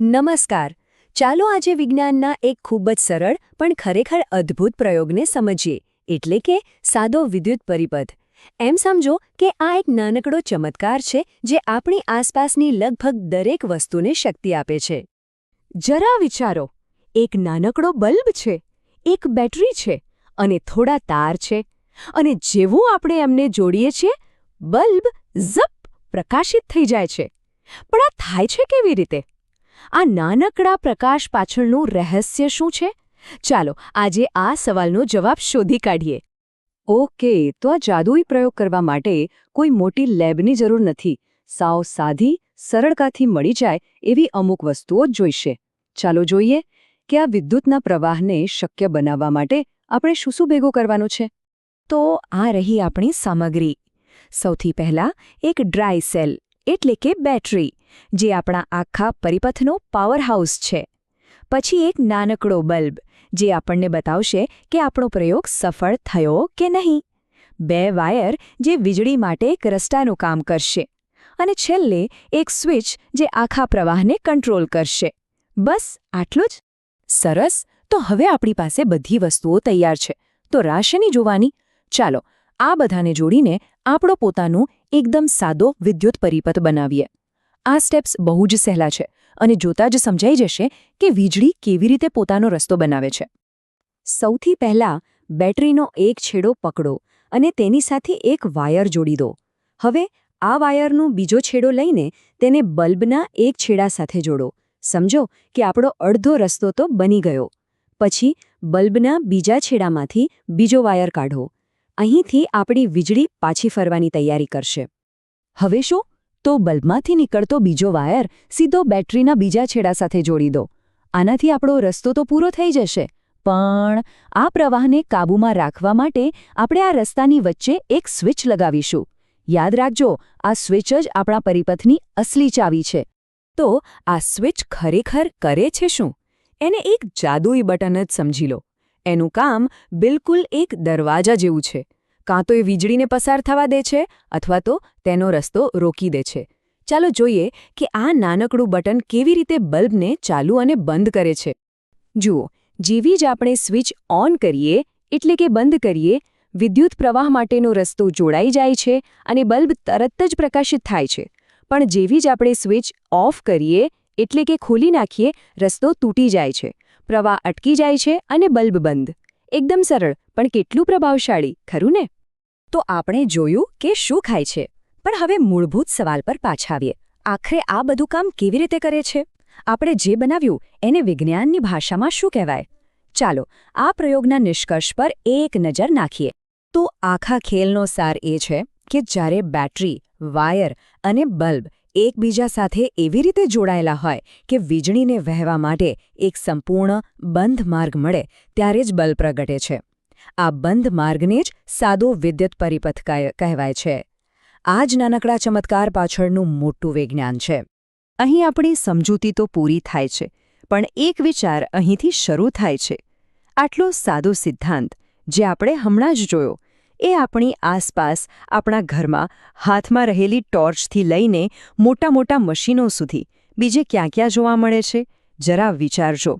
નમસ્કાર. ચાલો આજે વિજ્ઞાનના એક ખૂબ જ સરળ પણ ખરેખર અદ્ભુત પ્રયોગને સમજીએ, એટલે કે સાદો વિદ્યુત પરિપથ. એમ સમજો કે આ એક નાનકડો ચમત્કાર છે જે આપણી આસપાસની લગભગ દરેક વસ્તુને શક્તિ આપે છે. જરા વિચારો, એક નાનકડો બલ્બ છે, એક બેટરી છે અને થોડા તાર છે, અને જેવું આપણે એમને જોડીએ છીએ, બલ્બ ઝપ પ્રકાશિત થઈ જાય છે. પણ આ થાય છે કેવી રીતે? આ નાનકડા પ્રકાશ પાછળનું રહસ્ય શું છે? ચાલો આજે આ સવાલનો જવાબ શોધી કાઢીએ. ઓકે, તો આ જાદુઈ પ્રયોગ કરવા માટે કોઈ મોટી લેબની જરૂર નથી. સાવ સાદી, સરળતાથી મળી જાય એવી અમુક વસ્તુઓ જ જોઈશે. ચાલો જોઈએ કે આ વિદ્યુતના પ્રવાહને શક્ય બનાવવા માટે આપણે શું ભેગું કરવાનું છે. તો આ રહી આપણી સામગ્રી. સૌથી પહેલાં એક ડ્રાય સેલ એટલે કે બેટરી, જે આપણા આખા પરિપથનો પાવરહાઉસ છે. પછી એક નાનકડો બલ્બ, જે આપણને બતાવશે કે આપણો પ્રયોગ સફળ થયો કે નહીં. 2 વાયર, જે વીજળી માટે એક રસ્તાનું કામ કરશે. અને છેલ્લે એક સ્વિચ, જે આખા પ્રવાહને કંટ્રોલ કરશે. બસ આટલું જ? સરસ. તો હવે આપણી પાસે બધી વસ્તુઓ તૈયાર છે. તો રાહ શેની જોવાની? ચાલો આ બધાને જોડીને આપણો પોતાનું એકદમ સાદો વિદ્યુત પરિપથ બનાવીએ. આ સ્ટેપ્સ બહુ જ સહેલા છે અને જોતા જ સમજાઈ જશે કે વીજળી કેવી રીતે પોતાનો રસ્તો બનાવે છે. સૌથી પહેલાં બેટરીનો એક છેડો પકડો અને તેની સાથે એક વાયર જોડી દો. હવે આ વાયરનો બીજો છેડો લઈને તેને બલ્બના એક છેડા સાથે જોડો. સમજો કે આપણો અડધો રસ્તો તો બની ગયો. પછી બલ્બના બીજા છેડામાંથી બીજો વાયર કાઢો. અહીંથી આપણી વીજળી પાછી ફરવાની તૈયારી કરશે. હવે શું? તો બલ્બમાંથી નીકળતો બીજો વાયર સીધો બેટરીના બીજા છેડા સાથે જોડી દો. આનાથી આપણો રસ્તો તો પૂરો થઈ જશે, પણ આ પ્રવાહને કાબૂમાં રાખવા માટે આપણે આ રસ્તાની વચ્ચે એક સ્વિચ લગાવીશું. યાદ રાખજો, આ સ્વિચ જ આપણા પરિપથની અસલી ચાવી છે. તો આ સ્વિચ ખરેખર કરે છે શું? એને એક જાદુઈ બટન જ સમજી લો. એનું કામ બિલકુલ એક દરવાજા જેવું છે. કાં તો એ વીજળીને પસાર થવા દે છે અથવા તો તેનો રસ્તો રોકી દે છે. ચાલો જોઈએ કે આ નાનકડું બટન કેવી રીતે બલ્બને ચાલુ અને બંધ કરે છે. જુઓ, જેવી જ આપણે સ્વિચ ઓન કરીએ એટલે કે બંધ કરીએ, વિદ્યુત પ્રવાહ માટેનો રસ્તો જોડાઈ જાય છે અને બલ્બ તરત જ પ્રકાશિત થાય છે. પણ જેવી જ આપણે સ્વિચ ઓફ કરીએ એટલે કે ખોલી નાખીએ, રસ્તો તૂટી જાય છે, પ્રવાહ અટકી જાય છે અને બલ્બ બંધ. એકદમ સરળ, પણ કેટલું પ્રભાવશાળી, ખરું ને? તો આપણે જોયું કે શું ખાય છે. પણ હવે મૂળભૂત સવાલ પર પાછા આવીએ. આખરે આ બધું કામ કેવી રીતે કરે છે? આપણે જે બનાવ્યું એને વિજ્ઞાનની ભાષામાં શું કહેવાય? ચાલો આ પ્રયોગના નિષ્કર્ષ પર એક નજર નાખીએ. તો આખા ખેલનો સાર એ છે કે જ્યારે બેટરી, વાયર અને બલ્બ એકબીજા સાથે એવી રીતે જોડાયેલા હોય કે વીજળીને વહેવા માટે એક સંપૂર્ણ બંધ માર્ગ મળે, ત્યારે જ બલ્બ પ્રગટે છે. આ બંધ માર્ગને જ સાદો વિદ્યુત પરિપથ કહેવાય છે. આ જ નાનકડા ચમત્કાર પાછળનું મોટું વિજ્ઞાન છે. અહીં આપણી સમજૂતી તો પૂરી થાય છે, પણ એક વિચાર અહીંથી શરૂ થાય છે. આટલો સાદો સિદ્ધાંત, જે આપણે હમણાં જ જોયો, એ આપણી આસપાસ, આપણા ઘરમાં હાથમાં રહેલી ટોર્ચથી લઈને મોટા મોટા મશીનો સુધી બીજે ક્યાં ક્યાં જોવા મળે છે? જરા વિચારજો.